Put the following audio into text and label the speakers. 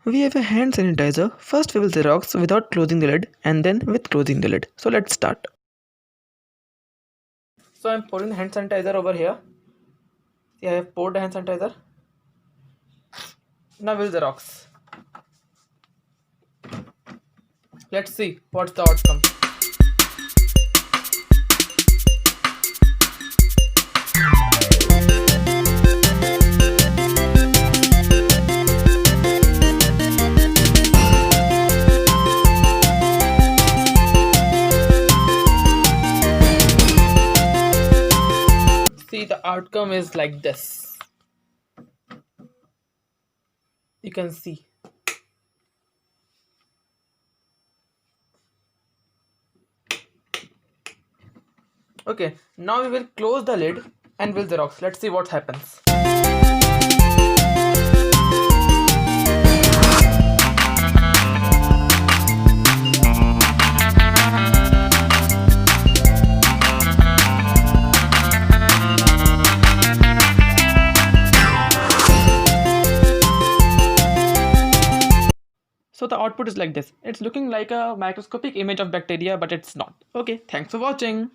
Speaker 1: We have a hand sanitizer. First we will xerox without closing the lid and then with closing the lid. So let's start. So I'm pouring the hand sanitizer over here. See, I have poured the hand sanitizer. Now we'll xerox. Let's see what's the outcome. See, the outcome is like this. You can see. Okay, now we will close the lid and we'll xerox. Let's see what happens. So the output is like this. It's looking like a microscopic image of bacteria, but it's not. Okay, thanks for watching.